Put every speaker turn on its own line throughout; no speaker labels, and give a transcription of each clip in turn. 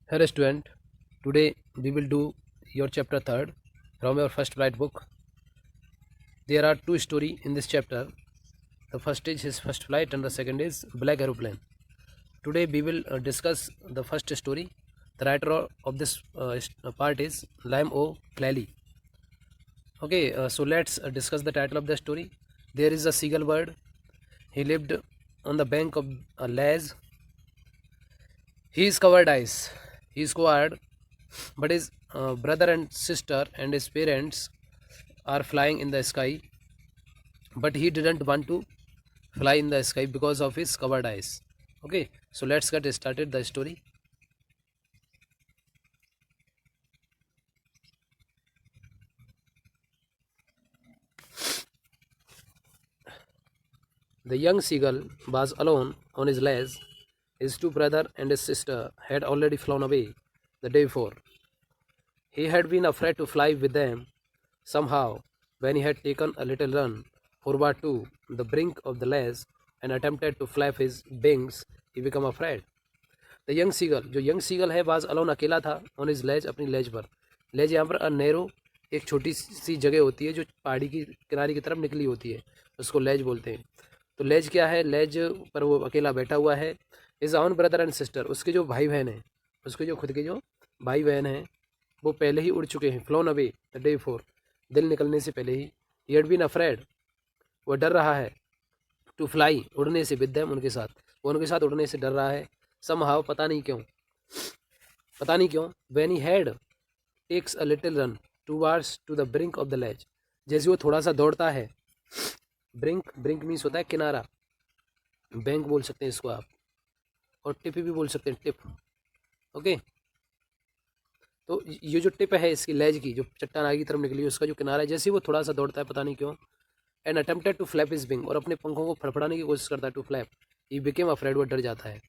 Hello student, today we will do your chapter 3rd from your first flight book. There are two stories in this chapter. The first is his first flight and the second is Black Aeroplane. Today we will discuss the first story. The writer of this part is Liam O'Clally. Okay, so let's discuss the title of the story. There is a seagull bird. He lived on the bank of a Laz. He is covered eyes. He is covered, but his brother and sister and his parents are flying in the sky, but he didn't want to fly in the sky because of his covered eyes. Okay, so let's get started the story. The young seagull was alone on his ledge. His two brothers and his sister had already flown away the day before. He had been afraid to fly with them. Somehow, when he had taken a little run forward to the brink of the ledge and attempted to flap his wings, he became afraid. The young seagull, जो young seagull है was alone अकेला था on is लेज, अपनी लेज पर। लेज यहाँ पर अनैरो एक छोटी सी जगह होती है जो पहाड़ी की किनारे की तरफ निकली होती है, उसको लेज बोलते हैं। तो लेज क्या है, लेज पर वो अकेला बैठा हुआ है। Is on brother and sister, उसके जो भाई बहन हैं, उसके जो खुद के जो भाई बहन हैं वो पहले ही उड़ चुके हैं, phloem away the day before, दिल निकलने से पहले ही। ही हैड बीन अफ्रेड, वो डर रहा है, टू फ्लाई, उड़ने से, विद देम, उनके साथ, वो उनके साथ उड़ने से डर रहा है। समहाउ, पता नहीं क्यों, when he had takes a little run towards to the brink of the ledge, जैसे वो थोड़ा सा दौड़ता है, ब्रिंक मीन्स होता है किनारा, बैंक बोल सकते हैं इसको आप, और टिप भी बोल सकते हैं, टिप। ओके, तो ये जो टिप है इसकी लेज की, जो चट्टान आगे की तरफ निकली है, उसका जो किनारा है, जैसे वो थोड़ा सा दौड़ता है, पता नहीं क्यों, and attempted to flap his wing, और अपने पंखों को फड़फड़ाने की कोशिश करता है, to flap, he became afraid, वो डर जाता है।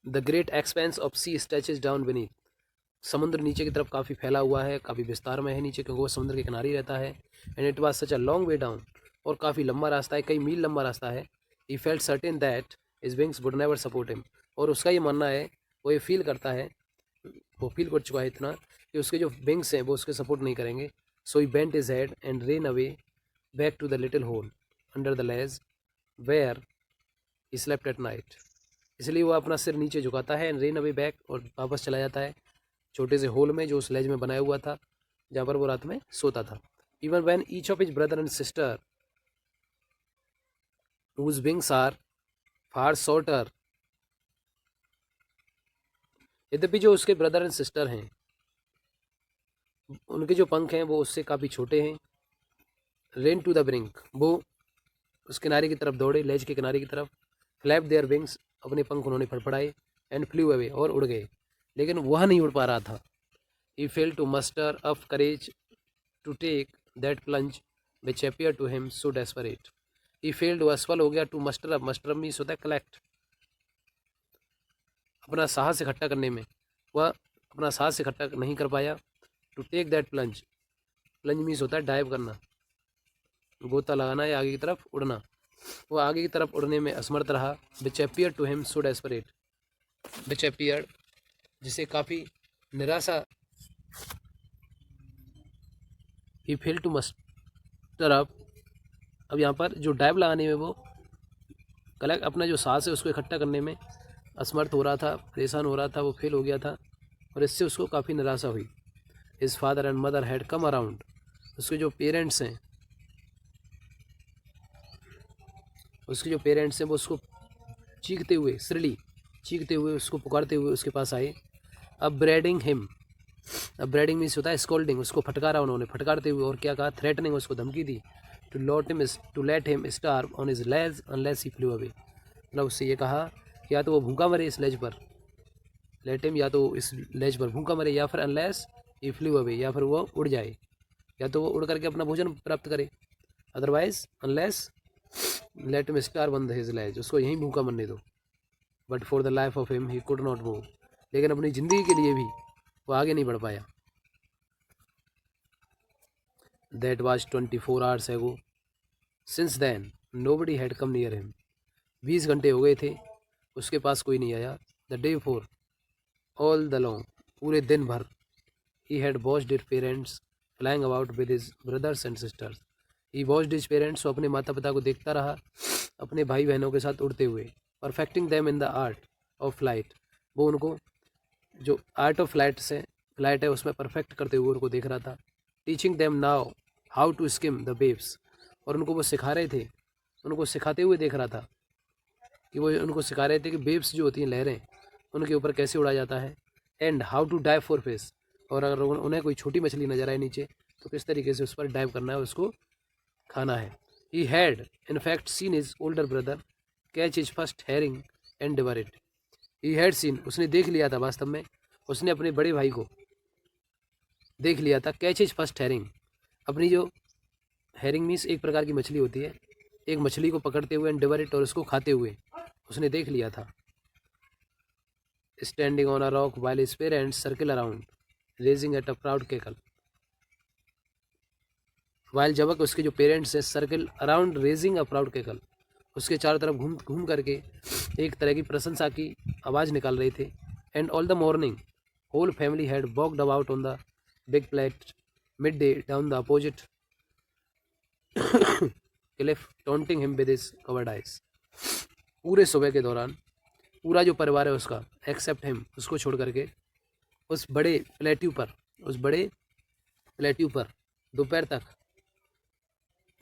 The great expanse of sea stretches down beneath, समुद्र नीचे की तरफ काफ़ी फैला हुआ है, काफ़ी विस्तार में है नीचे, क्योंकि वो समुद्र के किनारे ही रहता है। And it was such a long way down, और काफ़ी लंबा रास्ता है, कई मील लंबा रास्ता है। He felt certain that his wings would never support him, और उसका ये मानना है, वो ये फील करता है, वो फील कर चुका है इतना कि उसके जो विंग्स हैं वो उसके सपोर्ट नहीं करेंगे। So he bent his head and ran away back to the little hole under the ledge where he slept at night, इसलिए वो अपना सिर नीचे झुकाता है, एंड रेन अवे बैक, और वापस चला जाता है छोटे से होल में जो उस लेज में बनाया हुआ था, जहाँ पर वो रात में सोता था। Even when each of his brother and sister whose wings are far shorter, यद्यपि जो उसके ब्रदर एंड सिस्टर हैं उनके जो पंख हैं वो उससे काफ़ी छोटे हैं। रेन टू द ब्रिंक, वो उस किनारे की तरफ दौड़े, लेज के किनारे की तरफ। फ्लैप देयर विंग्स, अपने पंख उन्होंने फड़फड़ाए। एंड फ्लू अवे, और उड़ गए, लेकिन वह नहीं उड़ पा रहा था। He fail to muster up courage to take that plunge which appear to him so desperate. He failed, वो असफल हो गया, to muster up, muster up means होता है कलेक्ट, अपना साहस इकट्ठा करने में, वह अपना साहस इकट्ठा नहीं कर पाया। To take that plunge, plunge means होता है डाइव करना, गोता लगाना या आगे की तरफ उड़ना। वो आगे की तरफ उड़ने में असमर्थ रहा। Which appear to him so desperate, which appear, जिसे काफ़ी निराशा, he fail to muster up, अब यहाँ पर जो डाइव लगाने में वो कलेक्ट, अपना जो सांस है उसको इकट्ठा करने में असमर्थ हो रहा था, परेशान हो रहा था, वो फेल हो गया था, और इससे उसको काफ़ी निराशा हुई। His father and mother had come around, उसके जो पेरेंट्स हैं, वो उसको चीखते हुए, श्रीली चीखते हुए, उसको पुकारते हुए उसके पास आए। अब ब्रेडिंग हिम, अब ब्रेडिंग मीन्स होता है स्कोल्डिंग, उसको फटकारा उन्होंने, फटकारते हुए, और क्या कहा, थ्रेटनिंग, उसको धमकी दी। To let him starve on his ledge unless he flew away, मतलब उससे ये कहा कि या तो वो भूखा मरे इस लेज पर, लेट हिम, या तो इस लेज पर भूखा मरे, या फिर अनलेस ही फ्लू अवे, या फिर वो उड़ जाए, या तो वो उड़ करके अपना भोजन प्राप्त करे, otherwise unless let him starve on his ledge, उसको यहीं भूखा मरने दो। But for the life of him he could not move, लेकिन अपनी ज़िंदगी के लिए भी वो आगे नहीं बढ़ पाया। That was 24 hours ago, since then nobody had come near him, 20 घंटे हो गए थे उसके पास कोई नहीं आया। The day four all the long, पूरे दिन भर he had watched his parents flying about with his brothers and sisters. He watched his parents, वो अपने माता पिता को देखता रहा अपने भाई बहनों के साथ उड़ते हुए। Perfecting them in the art of flight, वो उनको जो आर्ट ऑफ फ्लाइट है उसमें परफेक्ट करते हुए उनको देख रहा था। Teaching them now how to skim the waves, और उनको वो सिखा रहे थे, उनको सिखाते हुए देख रहा था कि वो उनको सिखा रहे थे कि वेव्स जो होती हैं, लहरें, उनके ऊपर कैसे उड़ा जाता है। And how to dive for fish, और अगर उन्हें कोई छोटी मछली नजर आए नीचे तो किस तरीके से उस पर डाइव करना है, उसको खाना है। He had in fact seen his older brother catch his first herring and devour it. He had seen, उसने देख लिया था, वास्तव में उसने अपने बड़े भाई को देख लिया था। कैच हिज फर्स्ट हेरिंग, अपनी जो हेरिंग मीन्स एक प्रकार की मछली होती है, एक मछली को पकड़ते हुए एंड डिवर इट, और उसको खाते हुए उसने देख लिया था। Standing on a rock while his parents circle around raising at a proud cackle, while जबक उसके जो पेरेंट्स हैं circle around raising a proud cackle, उसके चारों तरफ घूम घूम करके एक तरह की प्रशंसा की आवाज़ निकाल रहे थे। And all the morning whole family had walked about on the big plateau mid day down the opposite cliff taunting him with his cowardice. पूरे सुबह के दौरान पूरा जो परिवार है उसका, एक्सेप्ट हिम, उसको छोड़ करके उस बड़े प्लेट्यू पर दोपहर तक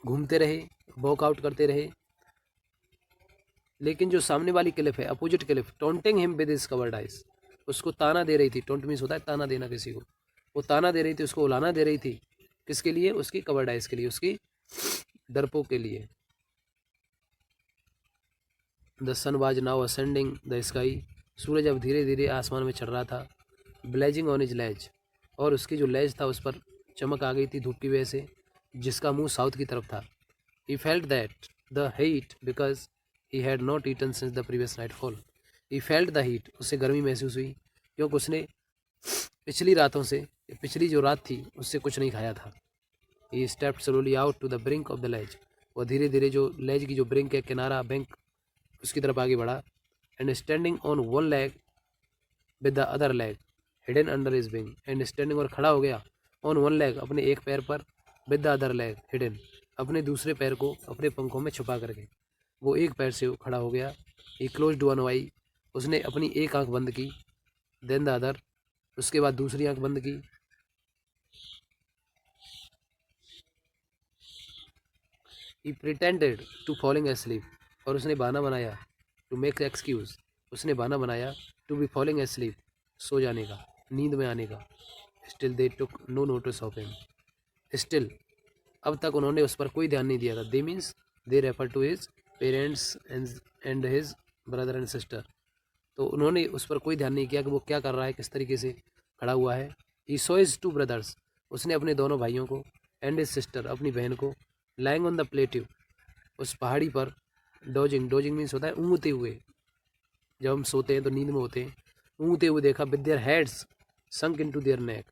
घूमते रहे, वॉकआउट करते रहे। लेकिन जो सामने वाली क्लिफ है, opposite cliff, taunting him with his covered eyes, उसको ताना दे रही थी। टोंट मीन्स होता है ताना देना किसी को, वो ताना दे रही थी, उसको उलाना दे रही थी। किसके लिए? उसकी कवर्ड आइज के लिए, उसकी डरपोक के लिए। The sun was now ascending the sky, सूरज अब धीरे धीरे आसमान में चढ़ रहा था। ब्लेजिंग ऑन हिज लेज, और उसकी जो लेज था उस पर चमक आ गई थी धूप की वजह से, जिसका मुंह साउथ की तरफ था। He felt that the heat because he had not eaten since the previous nightfall. He felt the heat, उससे गर्मी महसूस हुई क्योंकि उसने पिछली रातों से, पिछली जो रात थी उससे कुछ नहीं खाया था। He stepped slowly out to the brink of the ledge, वह धीरे धीरे जो लेज की जो ब्रिंक है, किनारा, बैंक, उसकी तरफ आगे बढ़ा। And standing on one leg with the other leg hidden under his wing, and standing, और खड़ा हो गया, ऑन वन लेग, अपने एक पैर पर, with the other leg hidden, अपने दूसरे पैर को अपने पंखों में छुपा करके वो एक पैर से खड़ा हो गया। ही क्लोज्ड वन आई, उसने अपनी एक आंख बंद की। देन द अदर, उसके बाद दूसरी आंख बंद की। ही प्रिटेंडेड टू फॉलिंग एस्लीप, और उसने बहाना बनाया, टू मेक एक्सक्यूज, उसने बहाना बनाया, टू बी फॉलिंग एस्लीप, सो जाने का, नींद में आने का। Still they took no notice of him, still, अब तक उन्होंने उस पर कोई ध्यान नहीं दिया था। They means they refer to his parents and his brother and sister, तो उन्होंने उस पर कोई ध्यान नहीं किया कि वो क्या कर रहा है, किस तरीके से खड़ा हुआ है। He saw his two brothers, उसने अपने दोनों भाइयों को, एंड हिज सिस्टर, अपनी बहन को, लाइंग ऑन द प्लेट्यू, उस पहाड़ी पर, डोजिंग, डोजिंग मीन्स होता है ऊँगते हुए, जब हम सोते हैं तो नींद में होते हैं, ऊँगते हुए देखा। With their heads sunk into their neck,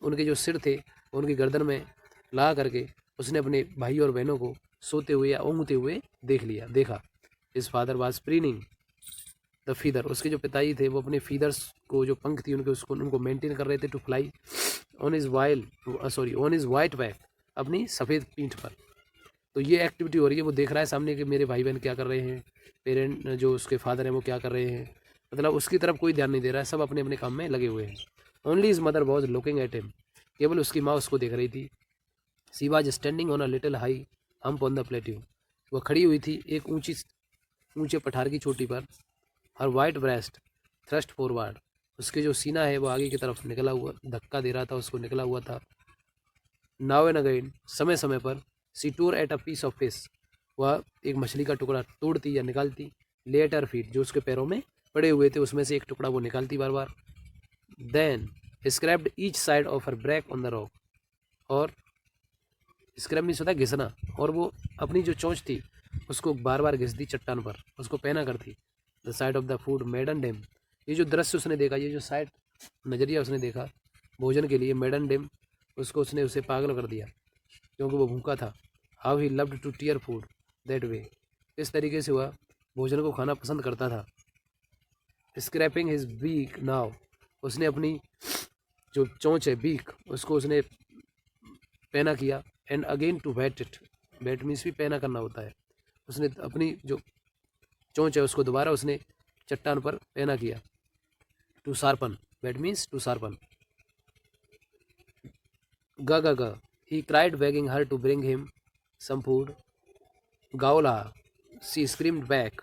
उनके जो सिर थे उनकी गर्दन में ला करके उसने अपने भाई और बहनों को सोते हुए या ऊँगते हुए देखा। His father was preening the feather, उसके जो पिताजी थे वो अपने फीदर्स को, जो पंख थी उनके, उनको मेंटेन कर रहे थे, to fly on his white back, अपनी सफ़ेद पीठ पर। तो ये एक्टिविटी हो रही है, वो देख रहा है सामने कि मेरे भाई बहन क्या कर रहे हैं, पेरेंट जो उसके फादर हैं वो क्या कर रहे हैं, मतलब उसकी तरफ कोई ध्यान नहीं दे रहा है, सब अपने अपने काम में लगे हुए हैं। Only his mother was looking at him, केवल उसकी माँ उसको देख रही थी। She was standing on a little high hump on the plateau, वह खड़ी हुई थी एक ऊंचे पठार की चोटी पर। हर वाइट ब्रेस्ट थ्रस्ट फॉरवर्ड, उसके जो सीना है वो आगे की तरफ निकला हुआ, धक्का दे रहा था, उसको निकला हुआ था। नाउ एंड अगेन, समय समय पर, she tore at a piece of fish, वह एक मछली का टुकड़ा तोड़ती या निकालती। लेट हर फीट, जो उसके पैरों में पड़े हुए थे उसमें से एक टुकड़ा वो निकालती बार बार। Then scraped each side of her beak on the rock, और स्क्रैप मीन्स होता है घिसना, और वो अपनी जो चोंच थी उसको बार बार घिसती चट्टान पर, उसको पहना करती। The sight of the food maddened, ये जो दृश्य उसने देखा, ये जो साइड नज़रिया उसने देखा भोजन के लिए, मेडन डेम, उसने उसे पागल कर दिया क्योंकि वो भूखा था। How he loved to tear food that way, इस तरीके से वह भोजन को खाना पसंद करता था। स्क्रैपिंग हिज बीक नाउ, उसने अपनी जो चोंच है बीक उसको उसने पैना किया। And again to whet it, whet means भी पैना करना होता है। उसने अपनी जो चोंच है उसको दोबारा उसने चट्टान पर पैना किया। To sharpen, whet means to sharpen. Ga ga ग, he cried begging her to bring him some food. Gaola, she screamed back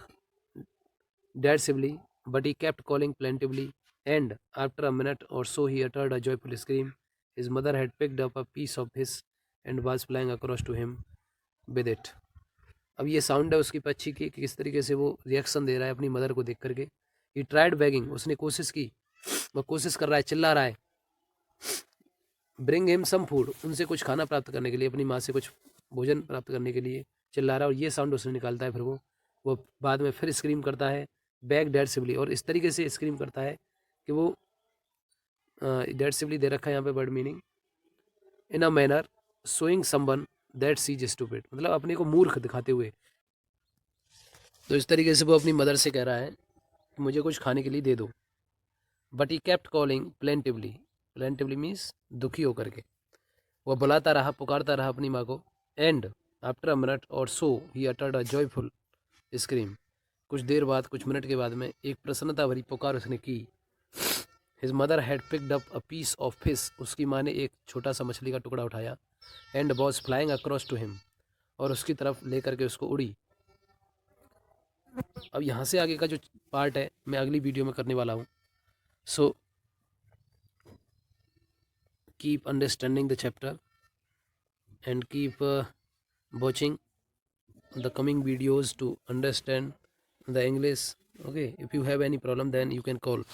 derisively, but he kept calling plaintively, and after a minute or so he uttered a joyful scream. His mother had picked up a piece of his and was flying across to him with it. अब ये sound है उसकी पक्षी की कि किस तरीके से वो रिएक्शन दे रहा है अपनी मदर को देख करके। ही ट्राइड बैगिंग, उसने कोशिश की, वो कोशिश कर रहा है, चिल्ला रहा है। ब्रिंग हिम सम फूड, उनसे कुछ खाना प्राप्त करने के लिए, अपनी माँ से कुछ भोजन प्राप्त करने के लिए चिल्ला रहा है। और ये साउंड उसने निकालता है। फिर वो बाद में फिर स्क्रीम करता है बैग डेड सिवली, और इस तरीके से स्क्रीम करता है कि वो डेड सिवली दे रखा है यहाँ पे word meaning, in a manner showing someone that sees stupid, मतलब अपने को मूर्ख दिखाते हुए। तो इस तरीके से वो अपनी मदर से कह रहा है कि मुझे कुछ खाने के लिए दे दो। But he kept calling plaintively, plaintively means दुखी होकर के, वह बुलाता रहा, पुकारता रहा अपनी माँ को। And after a minute or so he uttered a joyful scream, कुछ देर बाद, कुछ मिनट के बाद में एक प्रसन्नता भरी पुकार उसने की। His mother had picked up a piece of fish, उसकी माँ ने एक छोटा सा मछली का टुकड़ा उठाया। And was flying across to him, और उसकी तरफ लेकर के उसको उड़ी। अब यहाँ से आगे का जो पार्ट है मैं अगली वीडियो में करने वाला हूँ। So keep understanding the chapter and keep watching the coming videos to understand the English. Okay, if you have any problem then you can call.